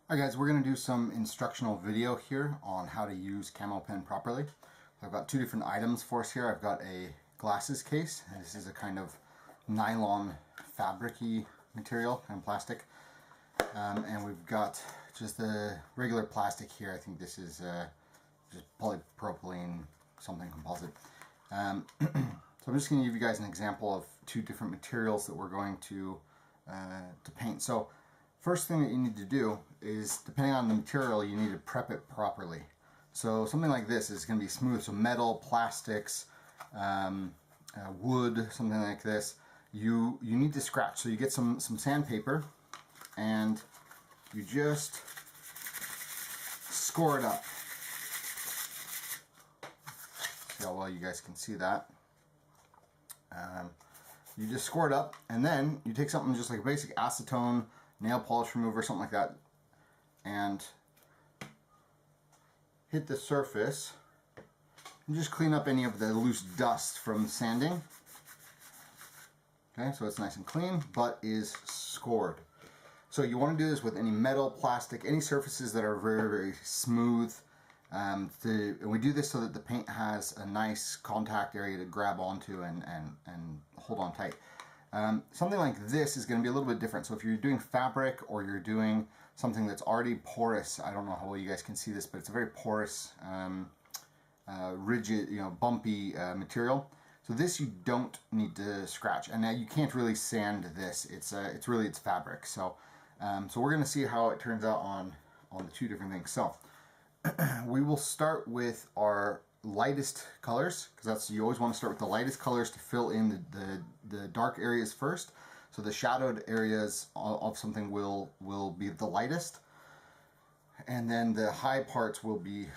Hi guys, we're going to do some instructional video here on how to use CAMO-PEN properly. I've got two different items for us here. I've got a glasses case. This is a kind of nylon fabric-y material, kind of plastic. And we've got just the regular plastic here. I think this is just polypropylene something composite. So I'm just going to give you guys an example of two different materials that we're going to paint. So first thing that you need to do is, depending on the material, you need to prep it properly. So something like this is going to be smooth. So metal, plastics, wood, something like this, you need to scratch. So you get some sandpaper and you just score it up. See how well you guys can see that. You just score it up, and then you take something just like a basic acetone, nail polish remover, something like that, and hit the surface and just clean up any of the loose dust from sanding. Okay, so it's nice and clean, but is scored. So you want to do this with any metal, plastic, any surfaces that are very, very smooth. And we do this so that the paint has a nice contact area to grab onto and hold on tight. Something like this is going to be a little bit different. So if you're doing fabric or you're doing something that's already porous, I don't know how well you guys can see this, but it's a very porous, rigid, bumpy material. So this you don't need to scratch, and now you can't really sand this. It's fabric. So so we're going to see how it turns out on the two different things. So we will start with our lightest colors, because you always want to start with the lightest colors to fill in the dark areas first. So the shadowed areas of something will be the lightest, and then the high parts will be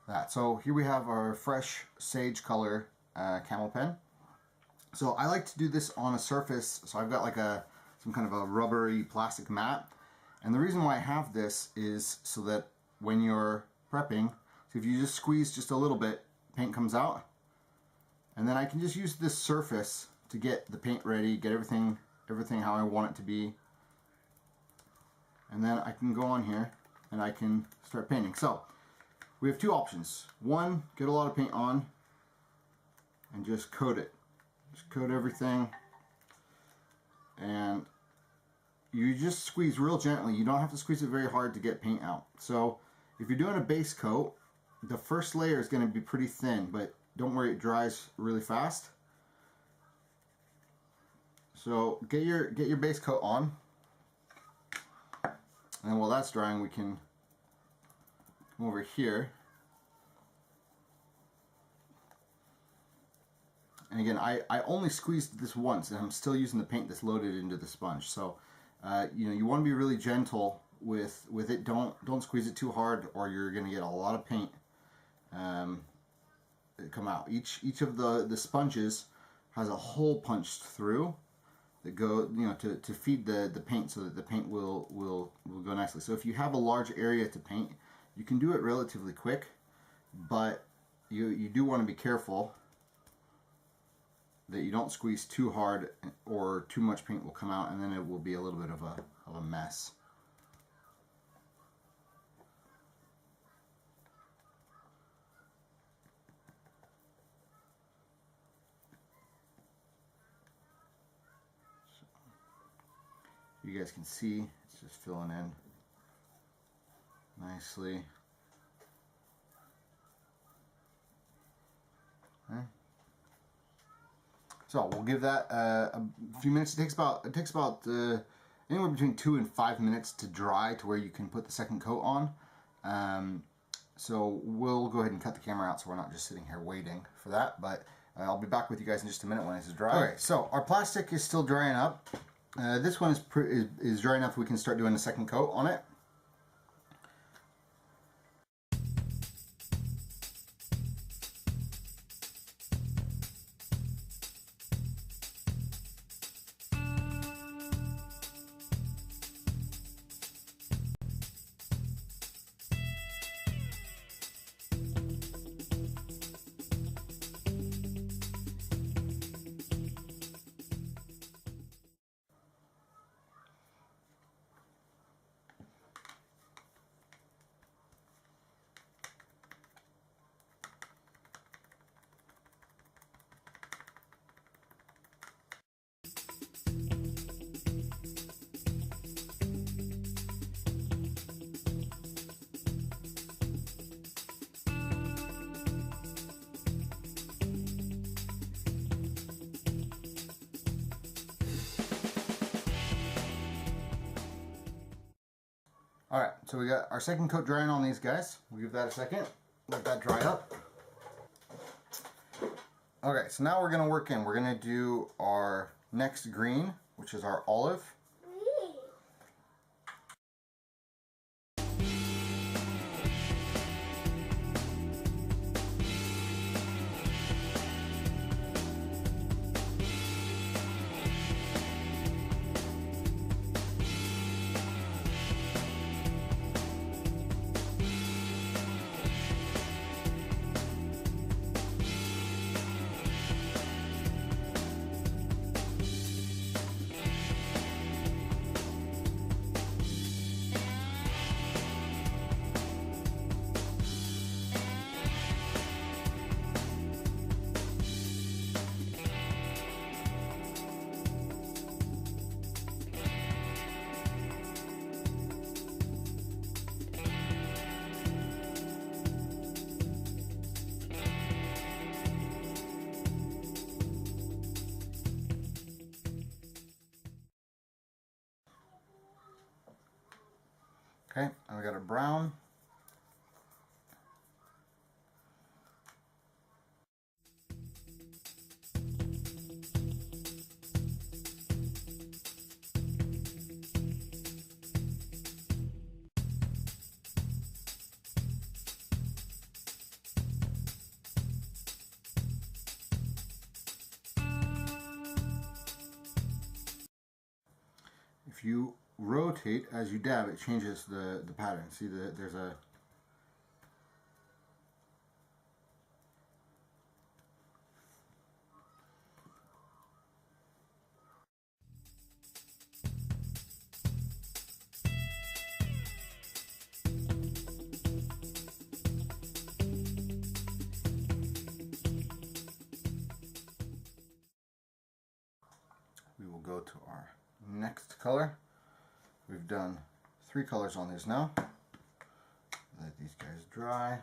that. So here we have our fresh sage color CAMO-PEN. So I like to do this on a surface, so I've got like some kind of a rubbery plastic mat, and the reason why I have this is so that when you're prepping, so if you just squeeze just a little bit, paint comes out, and then I can just use this surface to get the paint ready, get everything how I want it to be, and then I can go on here and I can start painting. So we have two options. One, get a lot of paint on and just coat it. Just coat everything, and you just squeeze real gently. You don't have to squeeze it very hard to get paint out. So if you're doing a base coat, the first layer is going to be pretty thin, but don't worry, it dries really fast. So get your base coat on, and while that's drying, we can come over here. And again, I only squeezed this once, and I'm still using the paint that's loaded into the sponge. So you want to be really gentle with it. Don't squeeze it too hard, or you're going to get a lot of paint come out. Each of the sponges has a hole punched through that go to feed the paint, so that the paint will go nicely. So if you have a large area to paint, you can do it relatively quick, but you do want to be careful that you don't squeeze too hard, or too much paint will come out, and then it will be a little bit of a mess. So, you guys can see it's just filling in nicely. Okay. So we'll give that a few minutes. It takes about anywhere between 2 and 5 minutes to dry to where you can put the second coat on. So we'll go ahead and cut the camera out, so we're not just sitting here waiting for that. But I'll be back with you guys in just a minute when it's dry. Okay, so our plastic is still drying up. This one is dry enough we can start doing the second coat on it. Alright, so we got our second coat drying on these guys. We'll give that a second. Let that dry up. Okay, so now we're going to work in. We're going to do our next green, which is our olive. Okay, and we got a brown. If you rotate as you dab, it changes the pattern. See, there's a we will go to our next color. We've done 3 colors on these now. Let these guys dry.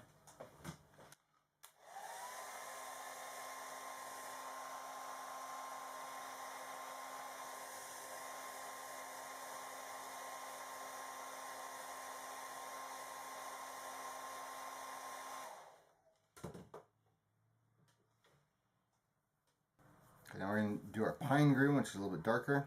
Okay, now we're going to do our pine green, which is a little bit darker.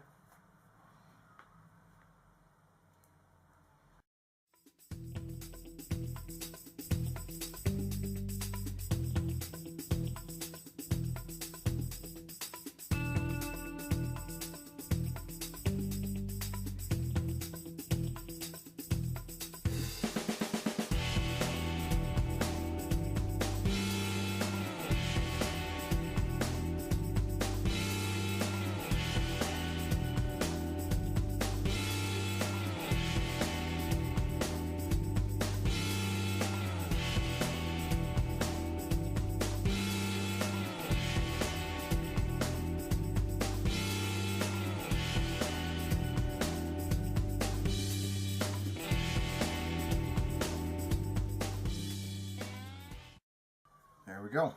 There we go.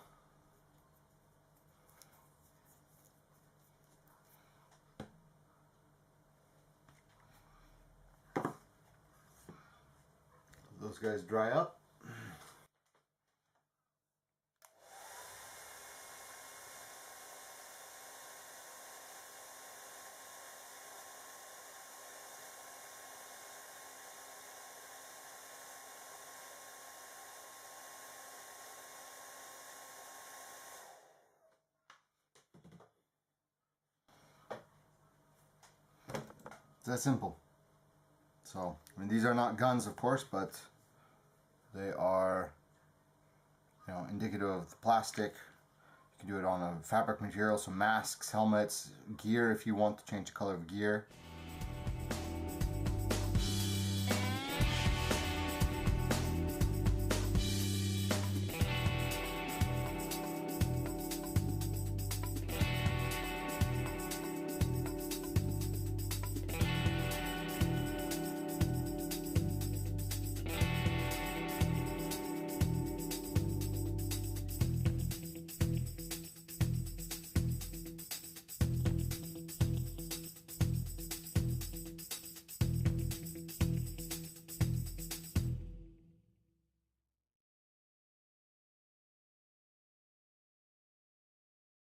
Those guys dry up. It's that simple. So, I mean, these are not guns, of course, but they are, you know, indicative of the plastic. You can do it on a fabric material, so masks, helmets, gear if you want to change the color of gear.